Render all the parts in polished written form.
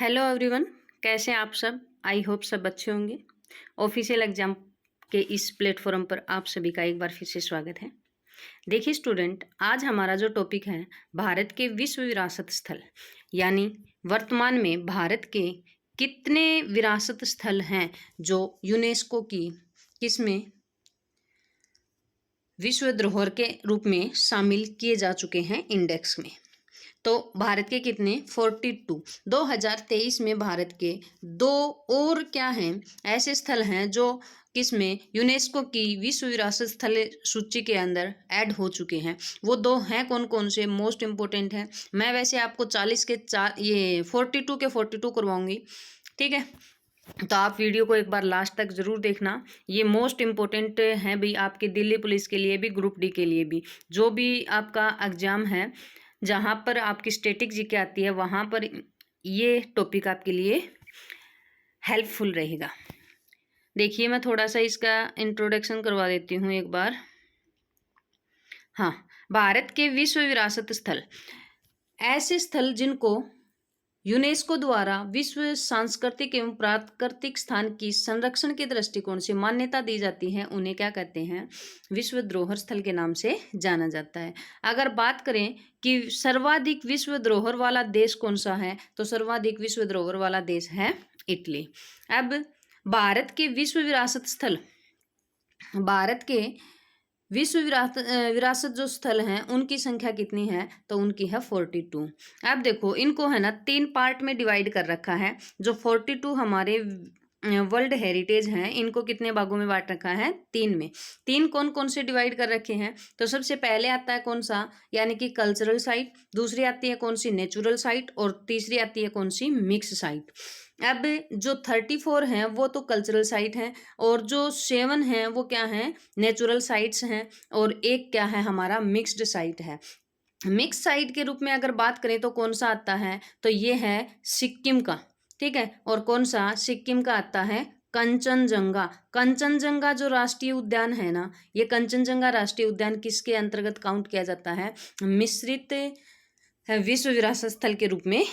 Hello everyone, कैसे हैं आप सब। आई होप सब अच्छे होंगे। ऑफिशियल एग्जाम के इस प्लेटफॉर्म पर आप सभी का एक बार फिर से स्वागत है। देखिए स्टूडेंट, आज हमारा जो टॉपिक है भारत के विश्व विरासत स्थल, यानी वर्तमान में भारत के कितने विरासत स्थल हैं जो यूनेस्को की किसमें विश्व धरोहर के रूप में शामिल किए जा चुके हैं इंडेक्स में। तो भारत के कितने 42 2023 में भारत के दो और क्या हैं ऐसे स्थल हैं जो किसमें यूनेस्को की विश्व विरासत स्थल सूची के अंदर ऐड हो चुके हैं। वो दो हैं कौन कौन से, मोस्ट इम्पोर्टेंट है। मैं वैसे आपको 40 के 4 ये 42 के 42 करवाऊंगी, ठीक है। तो आप वीडियो को एक बार लास्ट तक ज़रूर देखना। ये मोस्ट इम्पोर्टेंट है भाई, आपके दिल्ली पुलिस के लिए भी, ग्रुप डी के लिए भी, जो भी आपका एग्ज़ाम है जहाँ पर आपकी स्टैटिक जीके आती है वहाँ पर ये टॉपिक आपके लिए हेल्पफुल रहेगा। देखिए मैं थोड़ा सा इसका इंट्रोडक्शन करवा देती हूँ एक बार। हाँ, भारत के विश्व विरासत स्थल ऐसे स्थल जिनको यूनेस्को द्वारा विश्व सांस्कृतिक एवं प्राकृतिक स्थान की संरक्षण के दृष्टिकोण से मान्यता दी जाती है, उन्हें क्या कहते हैं, विश्व धरोहर स्थल के नाम से जाना जाता है। अगर बात करें कि सर्वाधिक विश्व धरोहर वाला देश कौन सा है, तो सर्वाधिक विश्व धरोहर वाला देश है इटली। अब भारत के विश्व विरासत स्थल, भारत के विश्व विरासत जो स्थल हैं उनकी संख्या कितनी है, तो उनकी है 42। अब देखो इनको है ना 3 पार्ट में डिवाइड कर रखा है। जो 42 हमारे वर्ल्ड हेरिटेज हैं इनको कितने भागों में बांट रखा है, 3 में। 3 कौन कौन से डिवाइड कर रखे हैं, तो सबसे पहले आता है कौन सा, यानी कि कल्चरल साइट, दूसरी आती है कौन सी, नेचुरल साइट, और तीसरी आती है कौन सी, मिक्स साइट। अब जो 34 हैं वो तो कल्चरल साइट हैं, और जो 7 हैं वो क्या हैं, नेचुरल साइट्स हैं, और एक क्या है हमारा मिक्स्ड साइट है। मिक्स साइट के रूप में अगर बात करें तो कौन सा आता है, तो ये है सिक्किम का, ठीक है। और कौन सा, सिक्किम का आता है कंचनजंगा। कंचनजंगा जो राष्ट्रीय उद्यान है ना, ये कंचनजंगा राष्ट्रीय उद्यान किसके अंतर्गत काउंट किया जाता है, मिश्रित विश्व विरासत स्थल के रूप में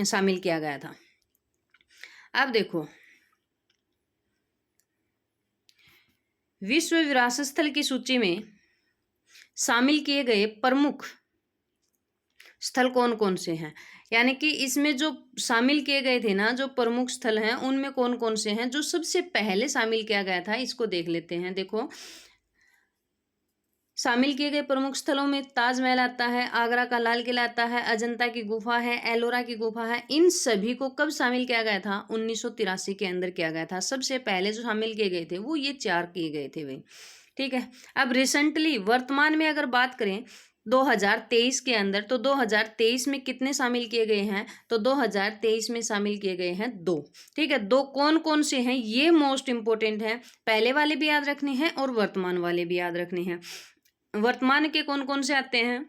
शामिल किया गया था। अब देखो विश्व विरासत स्थल की सूची में शामिल किए गए प्रमुख स्थल कौन कौन से हैं, यानी कि इसमें जो शामिल किए गए थे ना जो प्रमुख स्थल हैं उनमें कौन कौन से हैं। जो सबसे पहले शामिल किया गया था इसको देख लेते हैं। देखो शामिल किए गए प्रमुख स्थलों में ताजमहल आता है, आगरा का लाल किला आता है, अजंता की गुफा है, एलोरा की गुफा है। इन सभी को कब शामिल किया गया था, 1983 के अंदर किया गया था। सबसे पहले जो शामिल किए गए थे वो ये 4 किए गए थे भाई, ठीक है। अब रिसेंटली वर्तमान में अगर बात करें 2023 के अंदर, तो 2023 में कितने शामिल किए गए हैं, तो 2023 में शामिल किए गए हैं 2, ठीक है। 2 कौन कौन से हैं ये मोस्ट इंपोर्टेंट है, पहले वाले भी याद रखने हैं और वर्तमान वाले भी याद रखने हैं। वर्तमान के कौन कौन से आते हैं,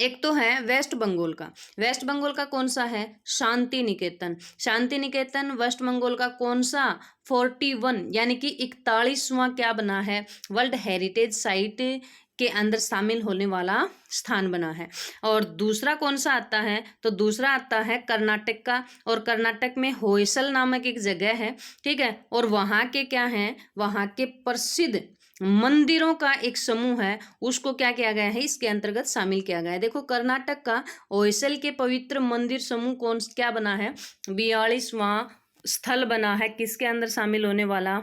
एक तो है वेस्ट बंगाल का। वेस्ट बंगाल का कौन सा है, शांति निकेतन। शांति निकेतन वेस्ट बंगाल का कौन सा, 41 यानी कि 41वां क्या बना है, वर्ल्ड हेरिटेज साइट के अंदर शामिल होने वाला स्थान बना है। और दूसरा कौन सा आता है, तो दूसरा आता है कर्नाटक का, और कर्नाटक में होयसल नामक एक जगह है, ठीक है। और वहाँ के क्या हैं, वहाँ के प्रसिद्ध मंदिरों का एक समूह है, उसको क्या किया गया है, इसके अंतर्गत शामिल किया गया है। देखो कर्नाटक का होयसल के पवित्र मंदिर समूह कौन क्या बना है, 42वां स्थल बना है, किसके अंदर शामिल होने वाला,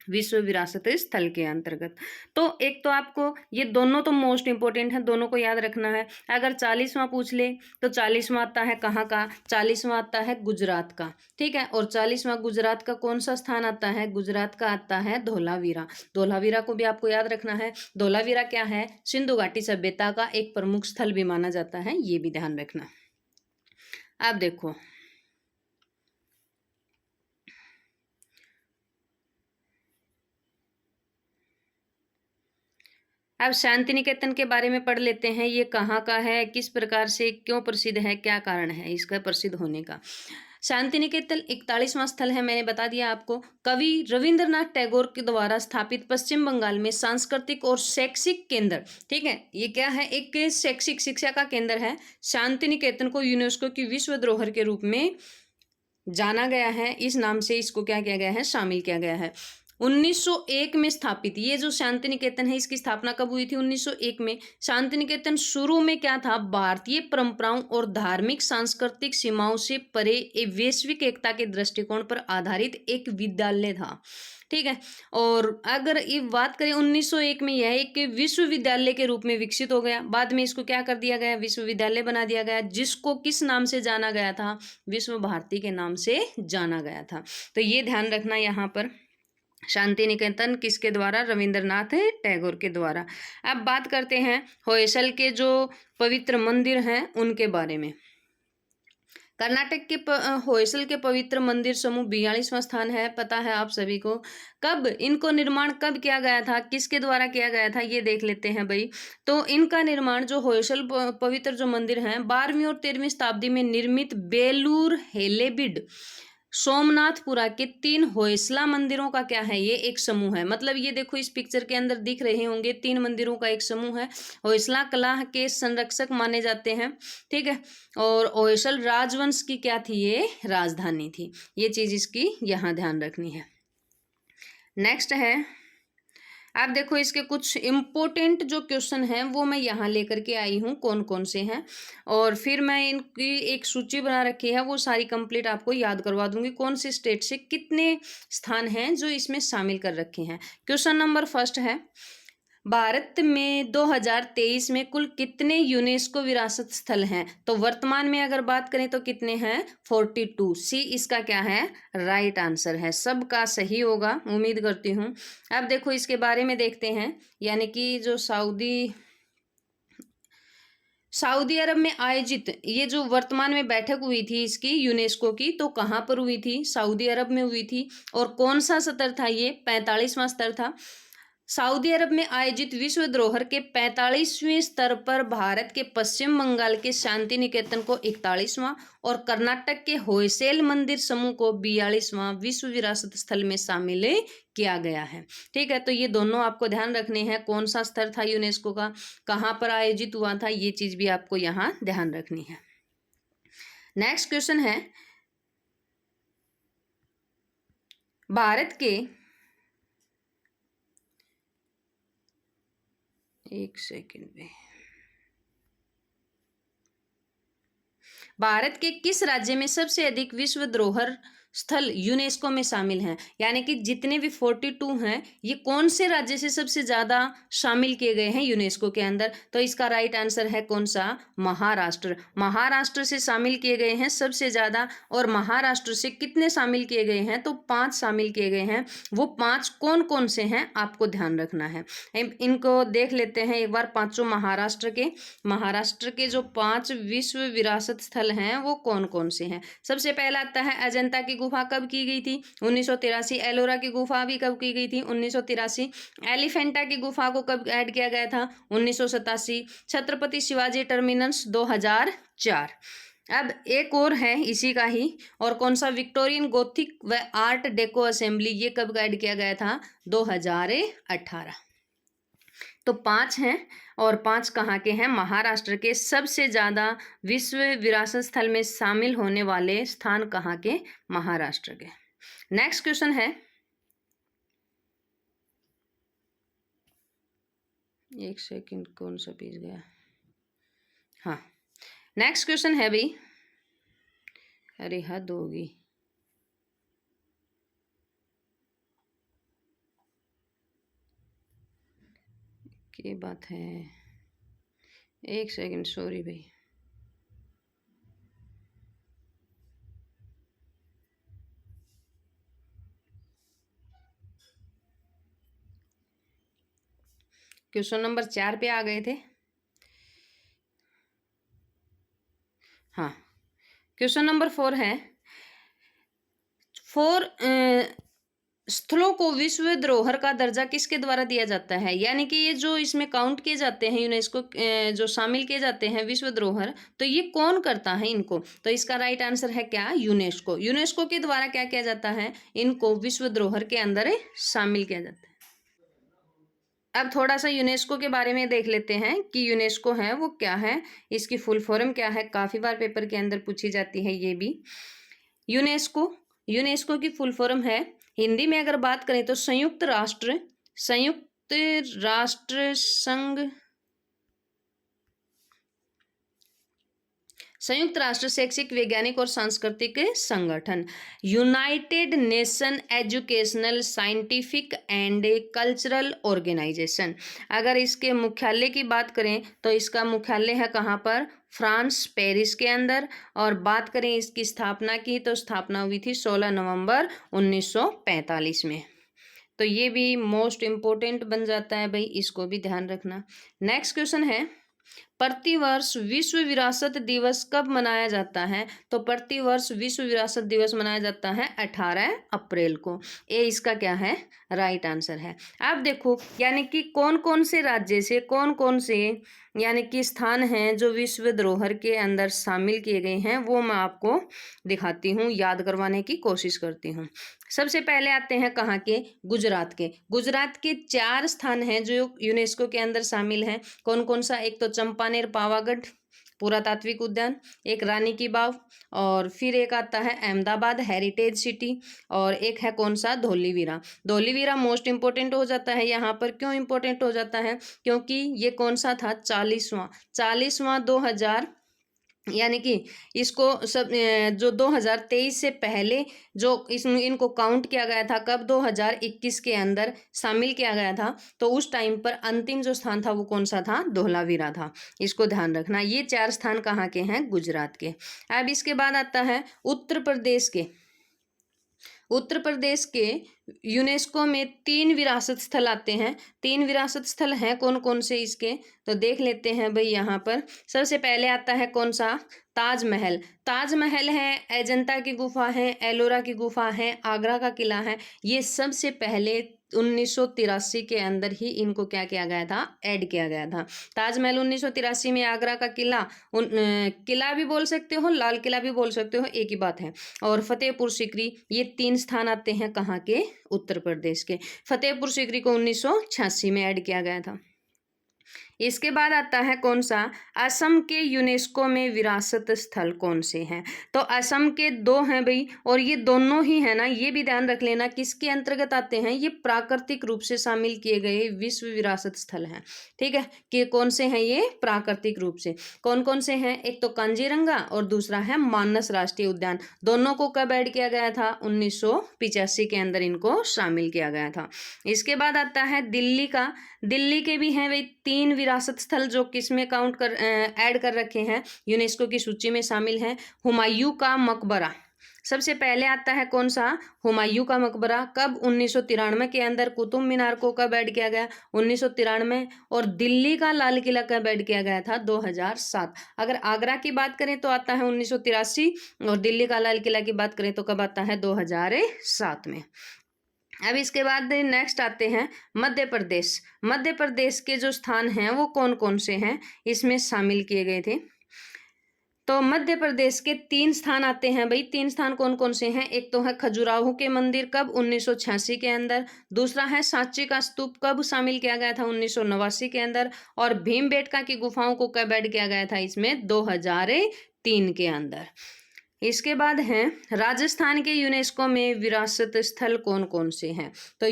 विश्व विरासत स्थल के अंतर्गत। तो एक तो आपको ये दोनों तो मोस्ट इंपोर्टेंट है, दोनों को याद रखना है। अगर 40वां पूछ ले तो 40वां आता है कहाँ का, 40वां आता है गुजरात का, ठीक है। और 40वां गुजरात का कौन सा स्थान आता है, गुजरात का आता है धोलावीरा। धोलावीरा को भी आपको याद रखना है। धोलावीरा क्या है, सिंधु घाटी सभ्यता का एक प्रमुख स्थल भी माना जाता है, ये भी ध्यान रखना। अब देखो अब शांति निकेतन के बारे में पढ़ लेते हैं। ये कहाँ का है, किस प्रकार से, क्यों प्रसिद्ध है, क्या कारण है इसका प्रसिद्ध होने का। शांति निकेतन 41वां स्थल है, मैंने बता दिया आपको। कवि रविंद्रनाथ टैगोर के द्वारा स्थापित पश्चिम बंगाल में सांस्कृतिक और शैक्षिक केंद्र, ठीक है, ये क्या है, एक शैक्षिक शिक्षा का केंद्र है। शांति निकेतन को यूनेस्को की विश्व धरोहर के रूप में जाना गया है, इस नाम से इसको क्या किया गया है, शामिल किया गया है। 1901 में स्थापित ये जो शांति निकेतन है, इसकी स्थापना कब हुई थी, 1901 में। शांति निकेतन शुरू में क्या था, भारतीय परंपराओं और धार्मिक सांस्कृतिक सीमाओं से परे एक वैश्विक एकता के दृष्टिकोण पर आधारित एक विद्यालय था, ठीक है। और अगर ये बात करें 1901 में, यह एक विश्वविद्यालय के रूप में विकसित हो गया। बाद में इसको क्या कर दिया गया, विश्वविद्यालय बना दिया गया, जिसको किस नाम से जाना गया था, विश्व भारती के नाम से जाना गया था। तो ये ध्यान रखना यहाँ पर, शांति निकेतन किसके द्वारा, रविंद्रनाथ टैगोर के द्वारा। अब बात करते हैं होयसल के जो पवित्र मंदिर हैं उनके बारे में। कर्नाटक के होयसल के पवित्र मंदिर समूह 42वां स्थान है, पता है आप सभी को। कब इनको निर्माण कब किया गया था, किसके द्वारा किया गया था, ये देख लेते हैं भाई। तो इनका निर्माण जो होयसल पवित्र जो मंदिर हैं 12वीं और 13वीं शताब्दी में निर्मित बेलूर हेलेबिड सोमनाथपुरा के 3 होयसला मंदिरों का क्या है, ये एक समूह है। मतलब ये देखो इस पिक्चर के अंदर दिख रहे होंगे 3 मंदिरों का एक समूह है। होयसला कला के संरक्षक माने जाते हैं, ठीक है। और होयसल राजवंश की क्या थी, ये राजधानी थी। ये चीज इसकी यहाँ ध्यान रखनी है। नेक्स्ट है, आप देखो इसके कुछ इम्पोर्टेंट जो क्वेश्चन हैं वो मैं यहाँ लेकर के आई हूँ, कौन कौन से हैं, और फिर मैं इनकी एक सूची बना रखी है, वो सारी कंप्लीट आपको याद करवा दूंगी, कौन से स्टेट से कितने स्थान हैं जो इसमें शामिल कर रखे हैं। क्वेश्चन नंबर फर्स्ट है, भारत में 2023 में कुल कितने यूनेस्को विरासत स्थल हैं। तो वर्तमान में अगर बात करें तो कितने हैं, 42। सी इसका क्या है, राइट आंसर है, सबका सही होगा उम्मीद करती हूँ। अब देखो इसके बारे में देखते हैं, यानी कि जो सऊदी अरब में आयोजित ये जो वर्तमान में बैठक हुई थी इसकी यूनेस्को की, तो कहाँ पर हुई थी, सऊदी अरब में हुई थी। और कौन सा स्तर था, ये 45वां स्तर था। सऊदी अरब में आयोजित विश्व धरोहर के 45वें स्तर पर भारत के पश्चिम बंगाल के शांति निकेतन को 41वां और कर्नाटक के होयसल मंदिर समूह को 42वां विश्व विरासत स्थल में शामिल किया गया है, ठीक है। तो ये दोनों आपको ध्यान रखने हैं, कौन सा स्तर था यूनेस्को का, कहाँ पर आयोजित हुआ था, ये चीज भी आपको यहाँ ध्यान रखनी है। नेक्स्ट क्वेश्चन है, भारत के एक सेकंड में, भारत के किस राज्य में सबसे अधिक विश्व धरोहर स्थल यूनेस्को में शामिल हैं, यानी कि जितने भी 42 हैं ये कौन से राज्य से सबसे ज्यादा शामिल किए गए हैं यूनेस्को के अंदर। तो इसका राइट आंसर है कौन सा, महाराष्ट्र। महाराष्ट्र से शामिल किए गए हैं सबसे ज्यादा। और महाराष्ट्र से कितने शामिल किए गए हैं, तो 5 शामिल किए गए हैं। वो 5 कौन कौन से हैं आपको ध्यान रखना है, इनको देख लेते हैं एक बार। पांचों महाराष्ट्र के जो 5 विश्व विरासत स्थल हैं वो कौन कौन से हैं। सबसे पहला आता है अजंता की गुफा, कब की गई थी, 1983। एलोरा की गुफा भी कब की गई थी, 1983। एलिफेंटा की गुफा को कब ऐड किया गया था, 1987। छत्रपति शिवाजी टर्मिनस 2004। अब एक और है इसी का ही, और कौन सा, विक्टोरियन गोथिक व आर्ट डेको असेंबली, ये कब ऐड किया गया था, 2018। तो 5 हैं, और 5 कहाँ के हैं, महाराष्ट्र के। सबसे ज्यादा विश्व विरासत स्थल में शामिल होने वाले स्थान कहाँ के, महाराष्ट्र के। नेक्स्ट क्वेश्चन है, एक सेकंड, कौन सा पेज गया, हाँ। नेक्स्ट क्वेश्चन है भाई, अरे हद होगी, क्या बात है, एक सेकंड, सॉरी भाई। क्वेश्चन नंबर 4 पे आ गए थे, हाँ। क्वेश्चन नंबर 4 है, स्थलों को विश्व धरोहर का दर्जा किसके द्वारा दिया जाता है, यानी कि ये जो इसमें काउंट किए जाते हैं यूनेस्को जो शामिल किए जाते हैं विश्व धरोहर, तो ये कौन करता है इनको? तो इसका राइट आंसर है क्या? यूनेस्को। यूनेस्को के द्वारा क्या किया जाता है? इनको विश्व धरोहर के अंदर शामिल किया जाता है। अब थोड़ा सा यूनेस्को के बारे में देख लेते हैं कि यूनेस्को है वो क्या है, इसकी फुल फॉर्म क्या है। काफी बार पेपर के अंदर पूछी जाती है ये भी। यूनेस्को, यूनेस्को की फुल फॉर्म है, हिंदी में अगर बात करें तो संयुक्त राष्ट्र संघ, संयुक्त राष्ट्र शैक्षिक, वैज्ञानिक और सांस्कृतिक संगठन, United Nation Educational, Scientific and Cultural Organization. अगर इसके मुख्यालय की बात करें तो इसका मुख्यालय है कहाँ पर? फ्रांस, पेरिस के अंदर। और बात करें इसकी स्थापना की तो स्थापना हुई थी 16 नवंबर 1945 में। तो ये भी मोस्ट इम्पोर्टेंट बन जाता है भाई, इसको भी ध्यान रखना। नेक्स्ट क्वेश्चन है, प्रतिवर्ष विश्व विरासत दिवस कब मनाया जाता है? तो प्रतिवर्ष विश्व विरासत दिवस मनाया जाता है 18 अप्रैल को। ये इसका क्या है? राइट आंसर है। अब देखो यानी कि कौन कौन से राज्य से कौन कौन से यानी कि स्थान हैं जो विश्व धरोहर के अंदर शामिल किए गए हैं, वो मैं आपको दिखाती हूँ, याद करवाने की कोशिश करती हूँ। सबसे पहले आते हैं कहाँ के? गुजरात के। गुजरात के 4 स्थान हैं जो यूनेस्को के अंदर शामिल हैं। कौन कौन सा? एक तो चंपानेर पावागढ़ पुरातात्विक उद्यान, एक रानी की बाव, और फिर एक आता है अहमदाबाद हेरिटेज सिटी, और एक है कौन सा? धौलीवीरा। धौलीवीरा मोस्ट इंपोर्टेंट हो जाता है यहाँ पर। क्यों इंपोर्टेंट हो जाता है? क्योंकि ये कौन सा था? 40वां 2000 यानी कि इसको सब जो 2023 से पहले जो इनको काउंट किया गया था, कब? 2021 के अंदर शामिल किया गया था। तो उस टाइम पर अंतिम जो स्थान था वो कौन सा था? धौलावीरा था। इसको ध्यान रखना। ये 4 स्थान कहाँ के हैं? गुजरात के। अब इसके बाद आता है उत्तर प्रदेश के। उत्तर प्रदेश के यूनेस्को में 3 विरासत स्थल आते हैं। 3 विरासत स्थल हैं कौन कौन से इसके? तो देख लेते हैं भाई यहाँ पर। सबसे पहले आता है कौन सा? ताजमहल। ताजमहल है, अजंता की गुफा है, एलोरा की गुफा है, आगरा का किला है। ये सबसे पहले 1983 के अंदर ही इनको क्या किया गया था? ऐड किया गया था। ताजमहल 1983 में, आगरा का किला, किला भी बोल सकते हो, लाल किला भी बोल सकते हो, एक ही बात है, और फतेहपुर सीकरी। ये 3 स्थान आते हैं कहाँ के? उत्तर प्रदेश के। फतेहपुर सीकरी को 1986 में ऐड किया गया था। इसके बाद आता है कौन सा? असम के यूनेस्को में विरासत स्थल कौन से हैं? तो असम के 2 हैं भाई, और ये दोनों ही है ना, ये भी ध्यान रख लेना किसके अंतर्गत आते हैं? ये प्राकृतिक रूप से शामिल किए गए विश्व विरासत स्थल हैं। ठीक है, कि कौन से हैं ये? प्राकृतिक रूप से। कौन कौन से हैं? एक तो कांजीरंगा और दूसरा है मानस राष्ट्रीय उद्यान। दोनों को कब ऐड किया गया था? 1985 के अंदर इनको शामिल किया गया था। इसके बाद आता है दिल्ली का। दिल्ली के भी हैं भाई 3 विरासत स्थल जो किसमें काउंट कर ऐड कर रखे हैं, यूनेस्को की सूची में शामिल है। हुमायूं का मकबरा सबसे पहले आता है कौन सा? हुमायूं का मकबरा। कब? 1993 के अंदर। कुतुब मीनार को कब ऐड किया गया? 1993। और दिल्ली का लाल किला कब ऐड किया गया था? 2007। अगर आगरा की बात करें तो आता है 1983, और दिल्ली का लाल किला की बात करें तो कब आता है? 2007 में। अब इसके बाद नेक्स्ट आते हैं मध्य प्रदेश। मध्य प्रदेश के जो स्थान हैं वो कौन कौन से हैं इसमें शामिल किए गए थे? तो मध्य प्रदेश के 3 स्थान आते हैं भाई। 3 स्थान कौन कौन से हैं? एक तो है खजुराहो के मंदिर, कब? 1986 के अंदर। दूसरा है सांची का स्तूप, कब शामिल किया गया था? 1989 के अंदर। और भीमबेटका की गुफाओं को कब ऐड किया गया था इसमें? 2003 के अंदर। इसके बाद हैं राजस्थान के यूनेस्को में विरासत स्थल कौन कौन से हैं? तो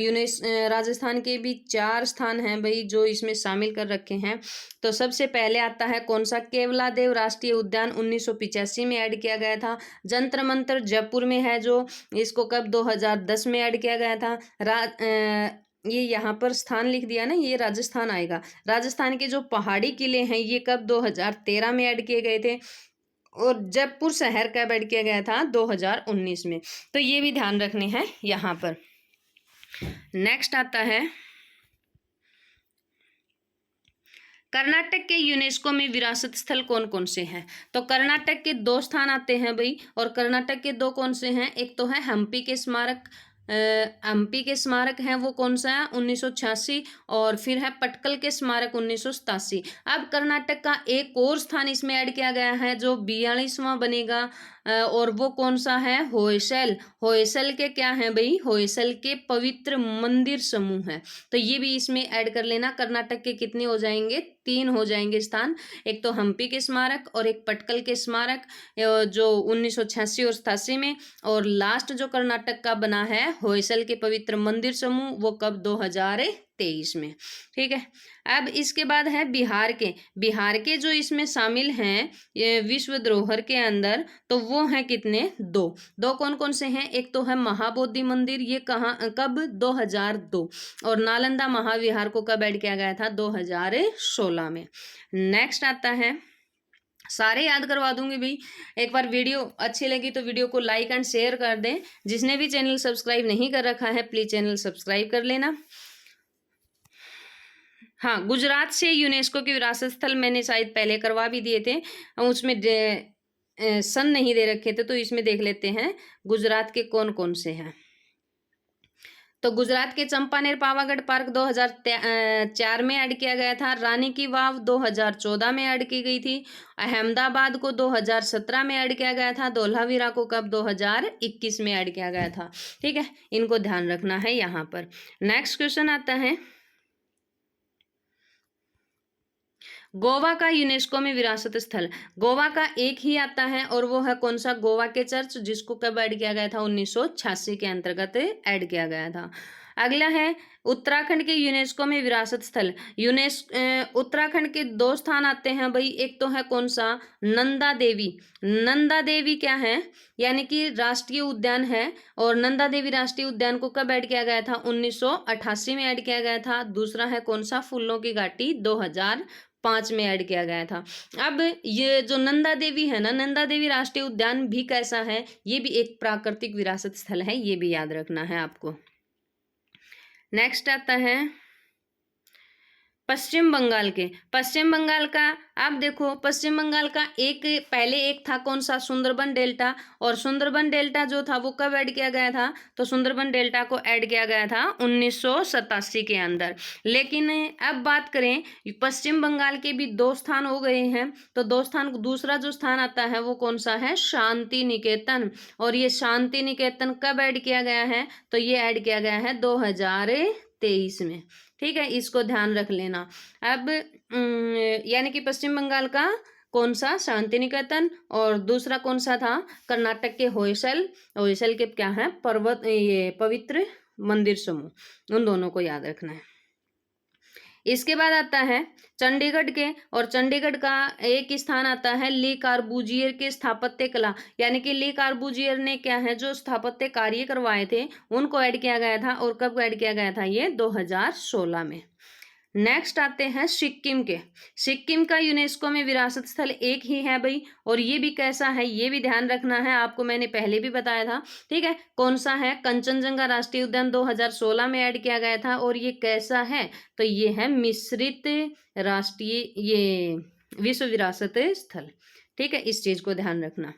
राजस्थान के भी 4 स्थान हैं भाई जो इसमें शामिल कर रखे हैं। तो सबसे पहले आता है कौन सा? केवलादेव राष्ट्रीय उद्यान 1985 में ऐड किया गया था। जंतर मंतर जयपुर में है जो, इसको कब? 2010 में ऐड किया गया था। ये यहाँ पर स्थान लिख दिया ना, ये राजस्थान आएगा। राजस्थान के जो पहाड़ी किले हैं ये कब? 2013 में ऐड किए गए थे। और जयपुर शहर कब ऐड किया गया था? 2019 में। तो ये भी ध्यान रखने हैं यहाँ पर। नेक्स्ट आता है कर्नाटक के यूनेस्को में विरासत स्थल कौन कौन से हैं? तो कर्नाटक के 2 स्थान आते हैं भाई, और कर्नाटक के 2 कौन से हैं? एक तो है हम्पी के स्मारक, हम्पी के स्मारक हैं वो कौन सा है 1986, और फिर है पटकल के स्मारक 1987। अब कर्नाटक का एक और स्थान इसमें ऐड किया गया है जो 42वां बनेगा, और वो कौन सा है होयसल। होयसल के क्या है भाई, होयसल के पवित्र मंदिर समूह है। तो ये भी इसमें ऐड कर लेना। कर्नाटक के कितने हो जाएंगे, 3 हो जाएंगे स्थान, एक तो हम्पी के स्मारक और एक पटकल के स्मारक जो 1986 और 87 में, और लास्ट जो कर्नाटक का बना है होयसल के पवित्र मंदिर समूह वो कब 2023 में। ठीक है। अब इसके बाद है बिहार के जो इसमें शामिल हैं ये विश्व धरोहर के अंदर, तो वो हैं कितने, दो कौन कौन से हैं, एक तो है महाबोधि मंदिर, ये कहाँ कब 2002, और नालंदा महाविहार को कब ऐड किया गया था 2016 में। नेक्स्ट आता है, सारे याद करवा दूंगी भाई। एक बार वीडियो अच्छी लगी तो वीडियो को लाइक एंड शेयर कर दें। जिसने भी चैनल सब्सक्राइब नहीं कर रखा है प्लीज चैनल सब्सक्राइब कर लेना। हाँ, गुजरात से यूनेस्को की विरासत स्थल मैंने शायद पहले करवा भी दिए थे, उसमें सन नहीं दे रखे थे, तो इसमें देख लेते हैं गुजरात के कौन कौन से हैं। तो गुजरात के चंपानेर पावागढ़ पार्क 2004 में ऐड किया गया था। रानी की वाव 2014 में ऐड की गई थी। अहमदाबाद को 2017 में ऐड किया गया था। धोलावीरा को कब 2021 में ऐड किया गया था। ठीक है, इनको ध्यान रखना है यहाँ पर। नेक्स्ट क्वेश्चन आता है, गोवा का यूनेस्को में विरासत स्थल। गोवा का एक ही आता है और वो है कौन सा, गोवा के चर्च, जिसको कब ऐड किया गया था 1986 के अंतर्गत ऐड किया गया था। अगला है उत्तराखंड के यूनेस्को में विरासत स्थल। उत्तराखंड के 2 स्थान आते हैं भाई, एक तो है कौन सा, नंदा देवी। नंदा देवी क्या है, यानी कि राष्ट्रीय उद्यान है, और नंदा देवी राष्ट्रीय उद्यान को कब ऐड किया गया था 1988 में ऐड किया गया था। दूसरा है कौन सा, फूलों की घाटी 2005 में ऐड किया गया था। अब ये जो नंदा देवी है ना, नंदा देवी राष्ट्रीय उद्यान भी कैसा है, ये भी एक प्राकृतिक विरासत स्थल है, ये भी याद रखना है आपको। नेक्स्ट आता है पश्चिम बंगाल के। पश्चिम बंगाल का आप देखो, पश्चिम बंगाल का पहले एक था कौन सा, सुंदरबन डेल्टा, और सुंदरबन डेल्टा जो था वो कब ऐड किया गया था, तो सुंदरबन डेल्टा को ऐड किया गया था 1987 के अंदर। लेकिन अब बात करें, पश्चिम बंगाल के भी 2 स्थान हो गए हैं, तो 2 स्थान, दूसरा जो स्थान आता है वो कौन सा है, शांति निकेतन। और ये शांति निकेतन कब ऐड किया गया है, तो ये ऐड किया गया है 2023 में। ठीक है, इसको ध्यान रख लेना। अब यानी कि पश्चिम बंगाल का कौन सा, शांति निकेतन, और दूसरा कौन सा था, कर्नाटक के होयसल। होयसल के क्या है, ये पवित्र मंदिर समूह, उन दोनों को याद रखना है। इसके बाद आता है चंडीगढ़ के, और चंडीगढ़ का एक स्थान आता है ली कार्बूजियर के स्थापत्य कला, यानी कि ली कार्बूजियर ने क्या है, जो स्थापत्य कार्य करवाए थे उनको ऐड किया गया था। और कब ऐड किया गया था, ये 2016 में। नेक्स्ट आते हैं सिक्किम के। सिक्किम का यूनेस्को में विरासत स्थल एक ही है भाई, और ये भी कैसा है, ये भी ध्यान रखना है आपको, मैंने पहले भी बताया था। ठीक है, कौन सा है, कंचनजंगा राष्ट्रीय उद्यान 2016 में ऐड किया गया था। और ये कैसा है, तो ये है मिश्रित राष्ट्रीय ये विश्व विरासत स्थल। ठीक है, इस चीज को ध्यान रखना।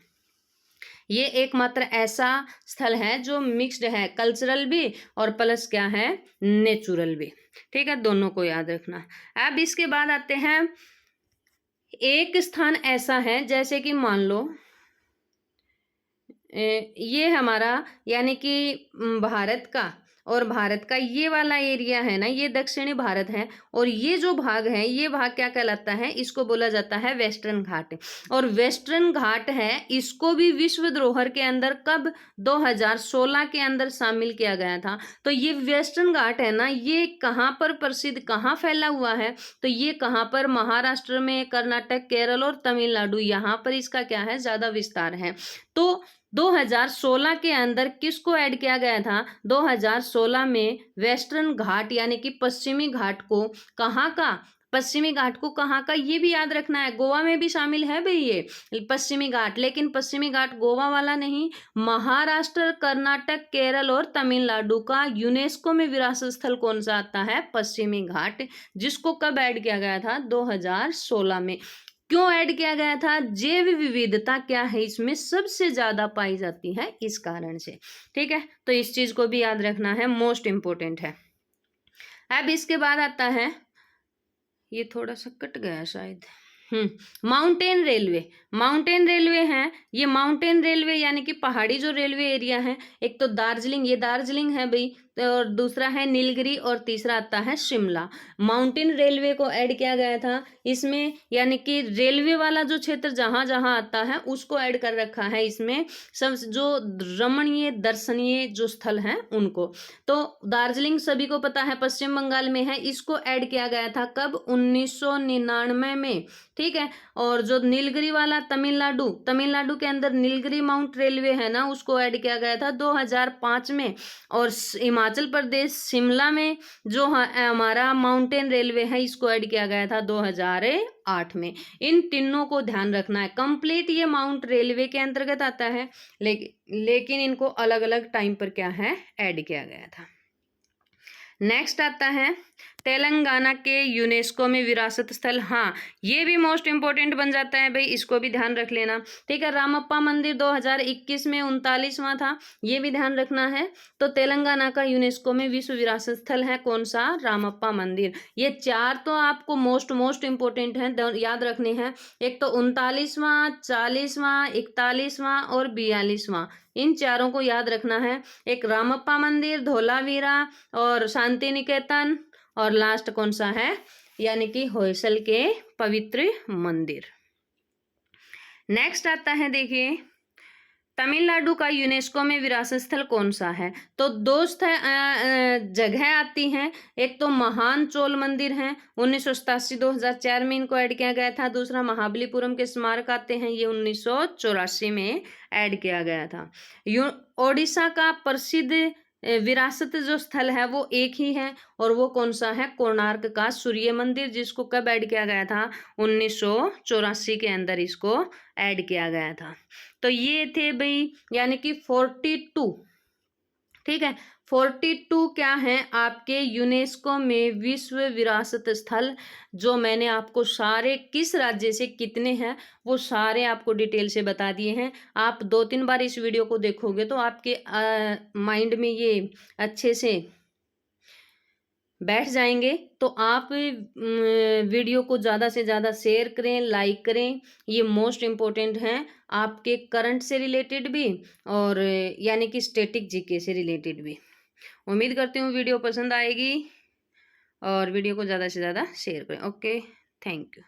ये एकमात्र ऐसा स्थल है जो मिक्स्ड है, कल्चरल भी और प्लस क्या है, नेचुरल भी। ठीक है, दोनों को याद रखना। अब इसके बाद आते हैं, एक स्थान ऐसा है जैसे कि मान लो ये हमारा यानी कि भारत का, और भारत का ये वाला एरिया है ना, ये दक्षिणी भारत है, और ये जो भाग है, ये भाग क्या कहलाता है, इसको बोला जाता है वेस्टर्न घाट। और वेस्टर्न घाट है, इसको भी विश्व धरोहर के अंदर कब 2016 के अंदर शामिल किया गया था। तो ये वेस्टर्न घाट है ना, ये कहाँ पर प्रसिद्ध, कहाँ फैला हुआ है, तो ये कहाँ पर, महाराष्ट्र में, कर्नाटक, केरल और तमिलनाडु, यहाँ पर इसका क्या है, ज्यादा विस्तार है। तो 2016 के अंदर किसको ऐड किया गया था, 2016 में वेस्टर्न घाट यानी कि पश्चिमी घाट को, कहाँ का, पश्चिमी घाट को कहाँ का, ये भी याद रखना है। गोवा में भी शामिल है भाई ये पश्चिमी घाट, लेकिन पश्चिमी घाट गोवा वाला नहीं, महाराष्ट्र, कर्नाटक, केरल और तमिलनाडु का यूनेस्को में विरासत स्थल कौन सा आता है, पश्चिमी घाट, जिसको कब ऐड किया गया था 2016 में। क्यों ऐड किया गया था? जैव विविधता क्या है इसमें सबसे ज़्यादा पाई जाती है, इस कारण से। ठीक है, तो इस चीज़ को भी याद रखना है, मोस्ट इम्पोर्टेंट है। अब इसके बाद आता है, ये थोड़ा सा कट गया शायद, माउंटेन रेलवे। माउंटेन रेलवे है, ये माउंटेन रेलवे यानी कि पहाड़ी जो रेलवे एरिया है, एक तो दार्जिलिंग, ये दार्जिलिंग है भाई, और दूसरा है नीलगिरी, और तीसरा आता है शिमला। माउंटेन रेलवे को ऐड किया गया था इसमें, यानी कि रेलवे वाला जो क्षेत्र जहाँ जहाँ आता है उसको ऐड कर रखा है इसमें, सब जो रमणीय दर्शनीय जो स्थल हैं उनको। तो दार्जिलिंग सभी को पता है पश्चिम बंगाल में है, इसको ऐड किया गया था कब? 1999 में। ठीक है, और जो नीलगिरी वाला तमिलनाडु, तमिलनाडु के अंदर नीलगिरी माउंट रेलवे है ना, उसको ऐड किया गया था 2005 में। और हिमाचल प्रदेश शिमला में जो हमारा माउंटेन रेलवे है, इसको ऐड किया गया था 2008 में। इन तीनों को ध्यान रखना है, कंप्लीट ये माउंट रेलवे के अंतर्गत आता है, लेकिन इनको अलग अलग टाइम पर क्या है, ऐड किया गया था। नेक्स्ट आता है तेलंगाना के यूनेस्को में विरासत स्थल। हाँ, ये भी मोस्ट इंपॉर्टेंट बन जाता है भाई, इसको भी ध्यान रख लेना। ठीक है, रामप्पा मंदिर 2021 में 39वां था, ये भी ध्यान रखना है। तो तेलंगाना का यूनेस्को में विश्व विरासत स्थल है कौन सा? रामप्पा मंदिर। ये चार तो आपको मोस्ट इंपॉर्टेंट है, याद रखने हैं। एक तो 39वां, 40वां, 41वां और 42वां, इन चारों को याद रखना है। एक रामप्पा मंदिर, धोलावीरा और शांति निकेतन, और लास्ट कौन सा है? यानी कि होयसल के पवित्र मंदिर। नेक्स्ट आता है, देखिए तमिलनाडु का यूनेस्को में विरासत स्थल कौन सा है? तो दो जगह आती हैं, एक तो महान चोल मंदिर है, 1987-2004 में इनको ऐड किया गया था। दूसरा महाबलीपुरम के स्मारक आते हैं, ये 1984 में ऐड किया गया था। ओडिशा का प्रसिद्ध विरासत जो स्थल है वो एक ही है, और वो कौन सा है? कोणार्क का सूर्य मंदिर, जिसको कब ऐड किया गया था? 1984 के अंदर इसको ऐड किया गया था। तो ये थे भाई, यानी कि 42, ठीक है, 42 क्या है आपके यूनेस्को में विश्व विरासत स्थल, जो मैंने आपको सारे किस राज्य से कितने हैं वो सारे आपको डिटेल से बता दिए हैं। आप 2-3 बार इस वीडियो को देखोगे तो आपके माइंड में ये अच्छे से बैठ जाएंगे। तो आप वीडियो को ज़्यादा से ज़्यादा शेयर करें, लाइक करें, ये मोस्ट इम्पोर्टेंट हैं आपके करंट से रिलेटेड भी, और यानी कि स्टैटिक जीके से रिलेटेड भी। उम्मीद करती हूँ वीडियो पसंद आएगी, और वीडियो को ज़्यादा से ज़्यादा शेयर करें। Okay, thank you.